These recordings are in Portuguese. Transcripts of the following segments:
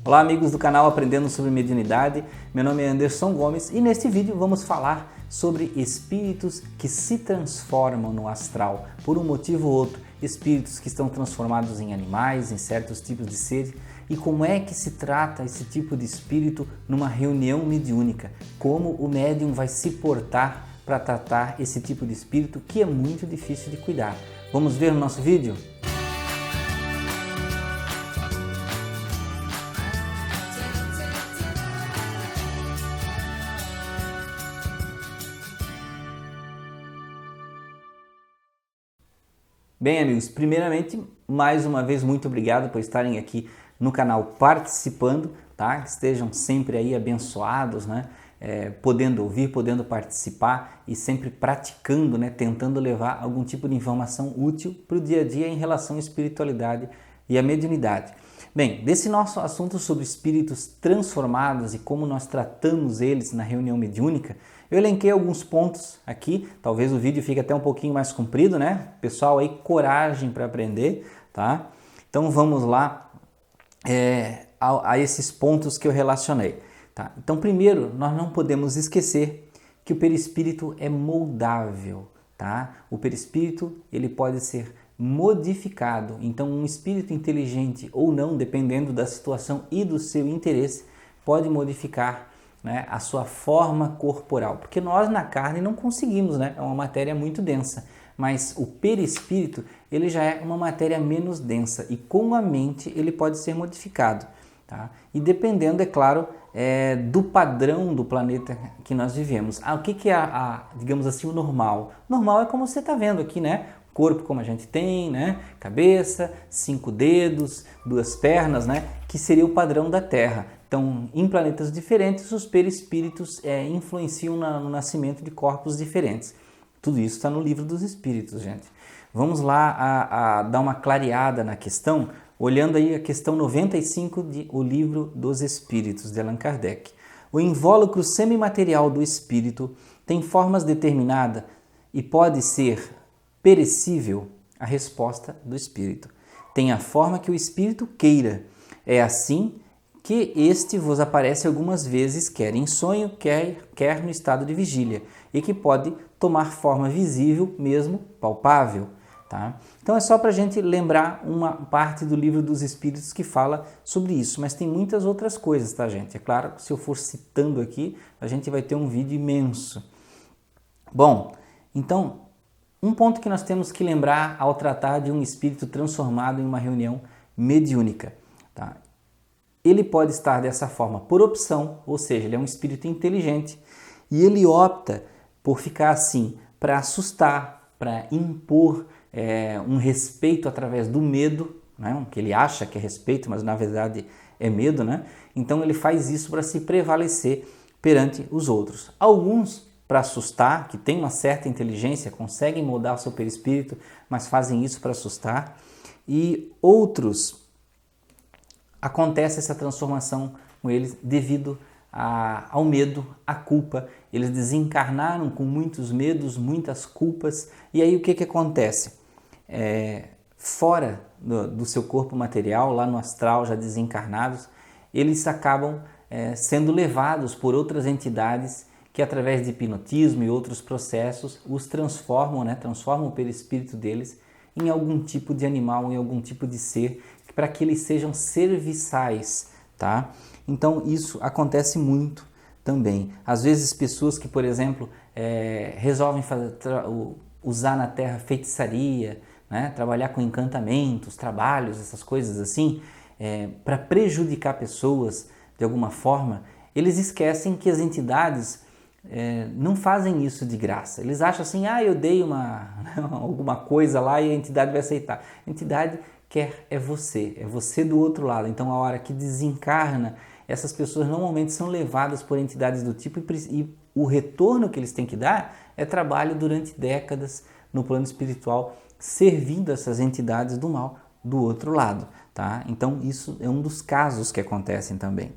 Olá amigos do canal Aprendendo sobre Mediunidade, meu nome é Anderson Gomes e neste vídeo vamos falar sobre espíritos que se transformam no astral por um motivo ou outro, espíritos que estão transformados em animais, em certos tipos de seres e como é que se trata esse tipo de espírito numa reunião mediúnica, como o médium vai se portar para tratar esse tipo de espírito que é muito difícil de cuidar. Vamos ver no nosso vídeo? Bem amigos, primeiramente, mais uma vez, muito obrigado por estarem aqui no canal participando, tá? Que estejam sempre aí abençoados, né? Podendo ouvir, podendo participar e sempre praticando, né? Tentando levar algum tipo de informação útil para o dia a dia em relação à espiritualidade e à mediunidade. Bem, desse nosso assunto sobre espíritos transformados e como nós tratamos eles na reunião mediúnica, eu elenquei alguns pontos aqui, talvez o vídeo fique até um pouquinho mais comprido, né? Pessoal aí, coragem para aprender, tá? Então vamos lá a esses pontos que eu relacionei, tá? Então primeiro, nós não podemos esquecer que o perispírito é moldável, tá? O perispírito, ele pode ser modificado, então um espírito inteligente ou não, dependendo da situação e do seu interesse, pode modificar, né, a sua forma corporal, porque nós na carne não conseguimos, né? É uma matéria muito densa, mas o perispírito ele já é uma matéria menos densa e com a mente ele pode ser modificado, tá? E dependendo, é claro, do padrão do planeta que nós vivemos. O que é digamos assim, o normal? O normal é como você está vendo aqui, né? Corpo como a gente tem, né? Cabeça, 5 dedos, 2 pernas, né? Que seria o padrão da Terra. Então, em planetas diferentes, os perispíritos influenciam no nascimento de corpos diferentes. Tudo isso está no Livro dos Espíritos, gente. Vamos lá dar uma clareada na questão, olhando aí a questão 95 de O Livro dos Espíritos, de Allan Kardec. O invólucro semimaterial do espírito tem formas determinadas e pode ser perecível? A resposta do espírito: tem a forma que o espírito queira. É assim que este vos aparece algumas vezes, quer em sonho, quer no estado de vigília, e que pode tomar forma visível, mesmo palpável. Tá? Então é só para a gente lembrar uma parte do Livro dos Espíritos que fala sobre isso, mas tem muitas outras coisas, tá, gente? É claro que se eu for citando aqui, a gente vai ter um vídeo imenso. Bom, então, um ponto que nós temos que lembrar ao tratar de um espírito transformado em uma reunião mediúnica, tá? Ele pode estar dessa forma por opção, ou seja, ele é um espírito inteligente e ele opta por ficar assim para assustar, para impor um respeito através do medo, né? Que ele acha que é respeito, mas na verdade é medo, né? Então ele faz isso para se prevalecer perante os outros. Alguns, para assustar, que tem uma certa inteligência, conseguem moldar o seu perispírito, mas fazem isso para assustar, e outros acontece essa transformação com eles devido ao medo, à culpa. Eles desencarnaram com muitos medos, muitas culpas, e aí o que acontece? Fora do seu corpo material, lá no astral, já desencarnados, eles acabam sendo levados por outras entidades que através de hipnotismo e outros processos os transformam, né? Transformam o perispírito deles em algum tipo de animal, em algum tipo de ser, para que eles sejam serviçais, tá? Então isso acontece muito também. Às vezes pessoas que, por exemplo, resolvem usar na Terra feitiçaria, né? Trabalhar com encantamentos, trabalhos, essas coisas assim, para prejudicar pessoas de alguma forma, eles esquecem que as entidades não fazem isso de graça. Eles acham assim, eu dei alguma coisa lá e a entidade vai aceitar. A entidade quer é você do outro lado. Então a hora que desencarna, essas pessoas normalmente são levadas por entidades do tipo e o retorno que eles têm que dar é trabalho durante décadas no plano espiritual, servindo essas entidades do mal do outro lado, tá? Então isso é um dos casos que acontecem também.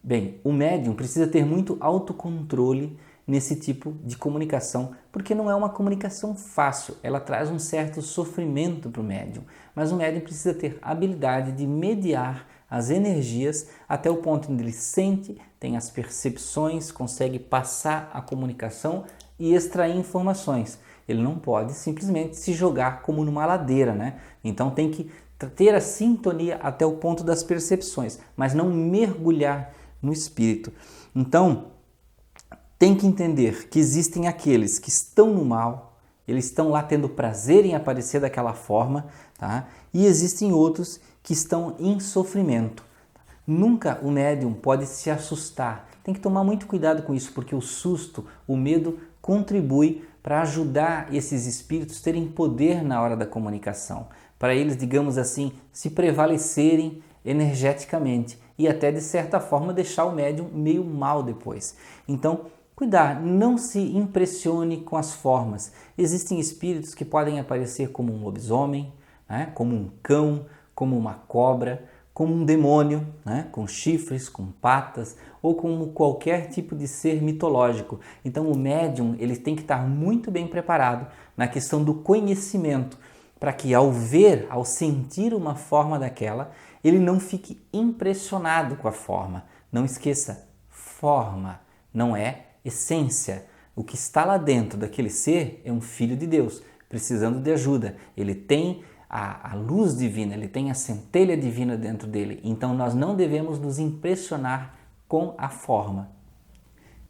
Bem, o médium precisa ter muito autocontrole nesse tipo de comunicação, porque não é uma comunicação fácil, ela traz um certo sofrimento para o médium, mas o médium precisa ter habilidade de mediar as energias até o ponto onde ele sente, tem as percepções, consegue passar a comunicação e extrair informações. Ele não pode simplesmente se jogar como numa ladeira, né? Então tem que ter a sintonia até o ponto das percepções, mas não mergulhar no espírito. Então, tem que entender que existem aqueles que estão no mal, eles estão lá tendo prazer em aparecer daquela forma, tá? E existem outros que estão em sofrimento. Nunca o médium pode se assustar. Tem que tomar muito cuidado com isso, porque o susto, o medo contribui para ajudar esses espíritos a terem poder na hora da comunicação, para eles, digamos assim, se prevalecerem energeticamente e até de certa forma deixar o médium meio mal depois. Então, cuidar, não se impressione com as formas. Existem espíritos que podem aparecer como um lobisomem, né? Como um cão, como uma cobra, como um demônio, né? Com chifres, com patas ou como qualquer tipo de ser mitológico. Então o médium ele tem que estar muito bem preparado na questão do conhecimento para que ao ver, ao sentir uma forma daquela, ele não fique impressionado com a forma. Não esqueça, forma não é essência. O que está lá dentro daquele ser é um filho de Deus, precisando de ajuda. Ele tem a luz divina, ele tem a centelha divina dentro dele. Então nós não devemos nos impressionar com a forma.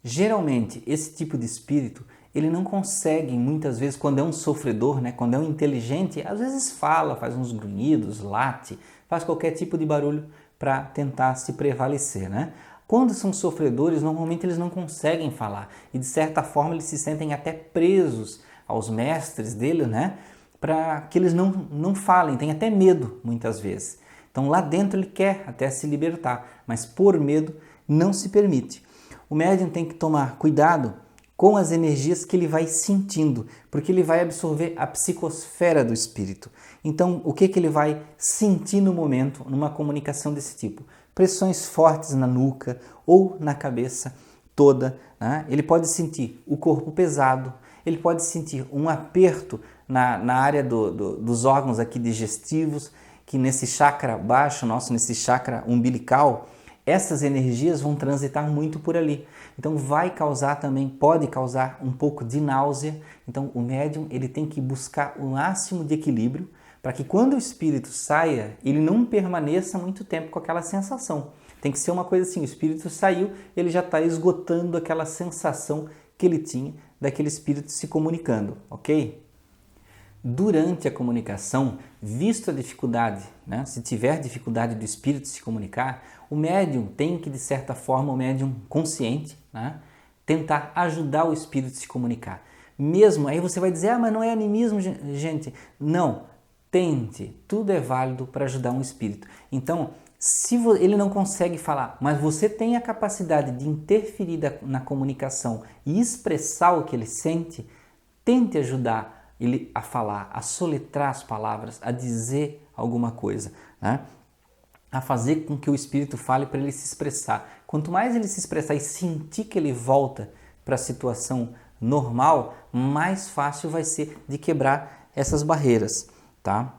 Geralmente, esse tipo de espírito, ele não consegue, muitas vezes, quando é um sofredor, né, quando é um inteligente, às vezes fala, faz uns grunhidos, late, faz qualquer tipo de barulho para tentar se prevalecer, né? Quando são sofredores, normalmente eles não conseguem falar e de certa forma eles se sentem até presos aos mestres dele, né? Para que eles não falem, tem até medo muitas vezes. Então lá dentro ele quer até se libertar, mas por medo não se permite. O médium tem que tomar cuidado com as energias que ele vai sentindo, porque ele vai absorver a psicosfera do espírito. Então, o que ele vai sentir no momento, numa comunicação desse tipo? Pressões fortes na nuca ou na cabeça toda, né? Ele pode sentir o corpo pesado, ele pode sentir um aperto na área dos órgãos aqui digestivos, que nesse chakra baixo, nesse chakra umbilical, essas energias vão transitar muito por ali. Então vai causar também, pode causar um pouco de náusea. Então o médium ele tem que buscar o máximo de equilíbrio para que quando o espírito saia, ele não permaneça muito tempo com aquela sensação. Tem que ser uma coisa assim, o espírito saiu, ele já está esgotando aquela sensação que ele tinha daquele espírito se comunicando, ok? Durante a comunicação, visto a dificuldade, né? Se tiver dificuldade do espírito se comunicar, o médium tem que, de certa forma, o médium consciente, né? Tentar ajudar o espírito a se comunicar. Mesmo, aí você vai dizer, mas não é animismo, gente. Não, tente, tudo é válido para ajudar um espírito. Então, se ele não consegue falar, mas você tem a capacidade de interferir na comunicação e expressar o que ele sente, tente ajudar ele a falar, a soletrar as palavras, a dizer alguma coisa, né? A fazer com que o espírito fale para ele se expressar. Quanto mais ele se expressar e sentir que ele volta para a situação normal, mais fácil vai ser de quebrar essas barreiras, tá?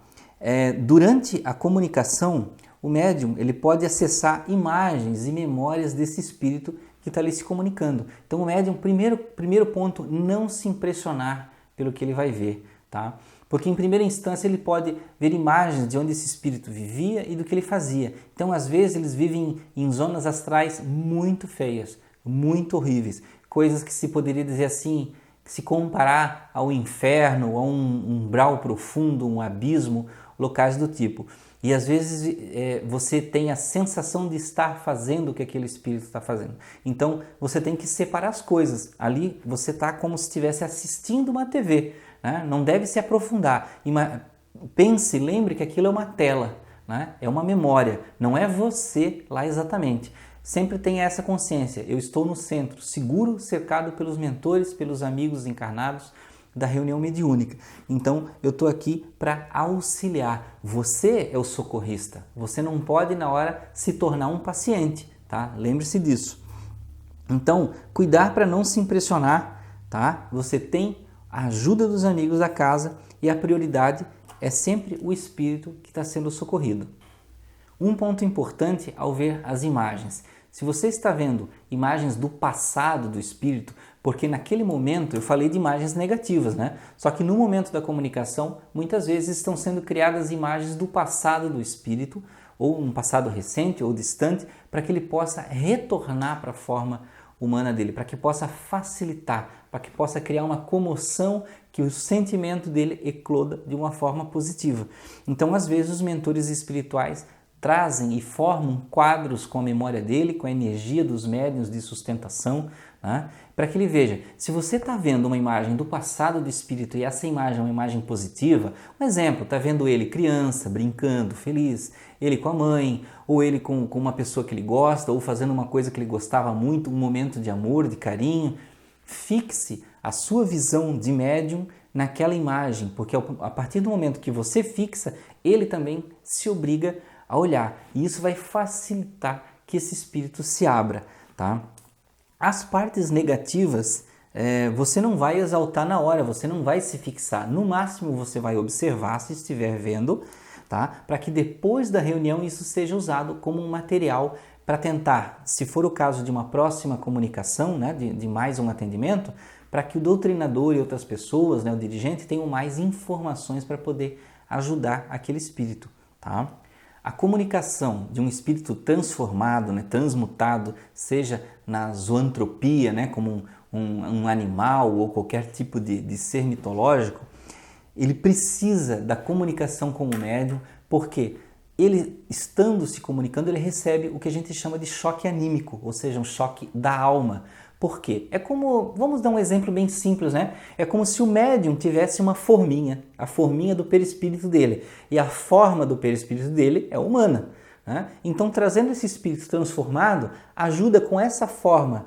Durante a comunicação, o médium ele pode acessar imagens e memórias desse espírito que está ali se comunicando. Então o médium, primeiro ponto, não se impressionar pelo que ele vai ver, tá? Porque em primeira instância ele pode ver imagens de onde esse espírito vivia e do que ele fazia. Então às vezes eles vivem em zonas astrais muito feias, muito horríveis, coisas que se poderia dizer assim, que se comparar ao inferno, a um umbral profundo, um abismo, locais do tipo. E às vezes você tem a sensação de estar fazendo o que aquele espírito está fazendo. Então você tem que separar as coisas. Ali você está como se estivesse assistindo uma TV, né? Não deve se aprofundar. Pense, lembre que aquilo é uma tela, né? É uma memória, não é você lá exatamente. Sempre tenha essa consciência. Eu estou no centro, seguro, cercado pelos mentores, pelos amigos encarnados da reunião mediúnica. Então, eu estou aqui para auxiliar. Você é o socorrista. Você não pode, na hora, se tornar um paciente, tá? Lembre-se disso. Então, cuidar para não se impressionar, tá? Você tem a ajuda dos amigos da casa e a prioridade é sempre o espírito que está sendo socorrido. Um ponto importante ao ver as imagens. Se você está vendo imagens do passado do espírito, porque naquele momento eu falei de imagens negativas, né? Só que no momento da comunicação, muitas vezes estão sendo criadas imagens do passado do espírito, ou um passado recente ou distante, para que ele possa retornar para a forma humana dele, para que possa facilitar, para que possa criar uma comoção, que o sentimento dele ecloda de uma forma positiva. Então, às vezes, os mentores espirituais trazem e formam quadros com a memória dele, com a energia dos médiuns de sustentação, né? Para que ele veja, se você está vendo uma imagem do passado do espírito e essa imagem é uma imagem positiva, um exemplo, está vendo ele criança, brincando, feliz, ele com a mãe, ou ele com uma pessoa que ele gosta, ou fazendo uma coisa que ele gostava muito, um momento de amor, de carinho, fixe a sua visão de médium naquela imagem, porque a partir do momento que você fixa, ele também se obriga a olhar, e isso vai facilitar que esse espírito se abra, tá? As partes negativas você não vai exaltar na hora, você não vai se fixar, no máximo você vai observar se estiver vendo, tá? Para que depois da reunião isso seja usado como um material para tentar, se for o caso de uma próxima comunicação, né, de mais um atendimento, para que o doutrinador e outras pessoas, né, o dirigente, tenham mais informações para poder ajudar aquele espírito, tá? A comunicação de um espírito transformado, né, transmutado, seja na zoantropia, né, como um animal ou qualquer tipo de ser mitológico, ele precisa da comunicação com o médium, porque ele, estando se comunicando, ele recebe o que a gente chama de choque anímico, ou seja, um choque da alma. Por quê? É como, vamos dar um exemplo bem simples, né? É como se o médium tivesse uma forminha, a forminha do perispírito dele, e a forma do perispírito dele é humana, né? Então, trazendo esse espírito transformado, ajuda com essa forma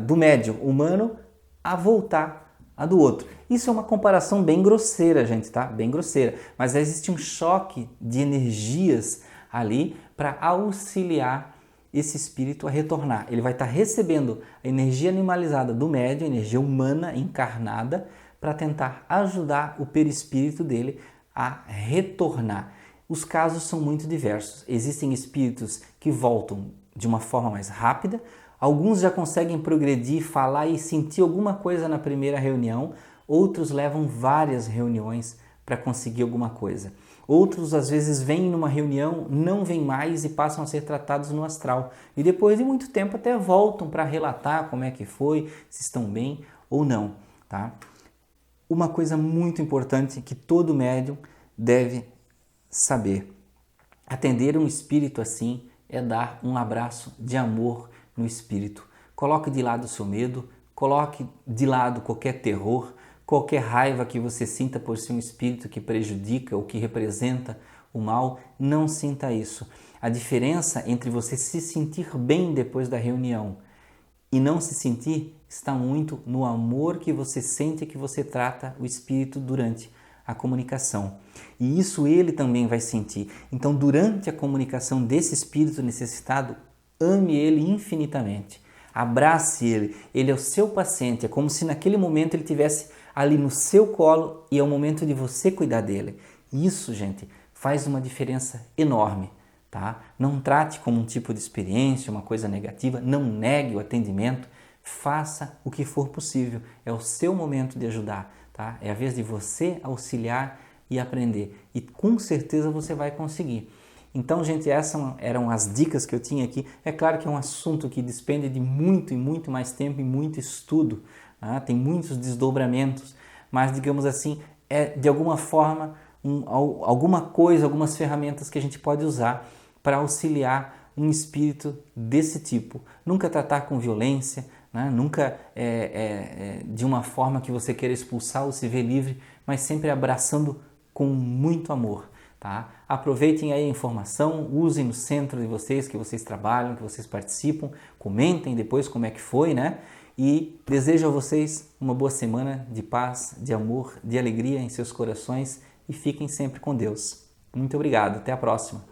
do médium humano a voltar a do outro. Isso é uma comparação bem grosseira, gente, tá? Bem grosseira. Mas existe um choque de energias ali para auxiliar esse espírito a retornar. Ele vai estar recebendo a energia animalizada do médium, energia humana encarnada, para tentar ajudar o perispírito dele a retornar. Os casos são muito diversos. Existem espíritos que voltam de uma forma mais rápida, alguns já conseguem progredir, falar e sentir alguma coisa na primeira reunião, outros levam várias reuniões para conseguir alguma coisa. Outros às vezes vêm numa reunião, não vêm mais e passam a ser tratados no astral. E depois de muito tempo até voltam para relatar como é que foi, se estão bem ou não, tá? Uma coisa muito importante que todo médium deve saber: atender um espírito assim é dar um abraço de amor no espírito. Coloque de lado o seu medo, coloque de lado qualquer terror, qualquer raiva que você sinta por ser um espírito que prejudica ou que representa o mal. Não sinta isso. A diferença entre você se sentir bem depois da reunião e não se sentir está muito no amor que você sente, que você trata o espírito durante a comunicação. E isso ele também vai sentir. Então, durante a comunicação desse espírito necessitado, ame ele infinitamente. Abrace ele. Ele é o seu paciente. É como se naquele momento ele estivesse ali no seu colo e é o momento de você cuidar dele. Isso, gente, faz uma diferença enorme, tá? Não trate como um tipo de experiência, uma coisa negativa. Não negue o atendimento. Faça o que for possível. É o seu momento de ajudar, tá? É a vez de você auxiliar e aprender. E com certeza você vai conseguir. Então, gente, essas eram as dicas que eu tinha aqui. É claro que é um assunto que despende de muito e muito mais tempo e muito estudo, tá? Tem muitos desdobramentos, mas, digamos assim, é de alguma forma alguma coisa, algumas ferramentas que a gente pode usar para auxiliar um espírito desse tipo. Nunca tratar com violência, né? Nunca de uma forma que você queira expulsar ou se ver livre, mas sempre abraçando com muito amor. Tá? Aproveitem aí a informação, usem no centro de vocês, que vocês trabalham, que vocês participam, comentem depois como é que foi, né? E desejo a vocês uma boa semana de paz, de amor, de alegria em seus corações e fiquem sempre com Deus. Muito obrigado, até a próxima!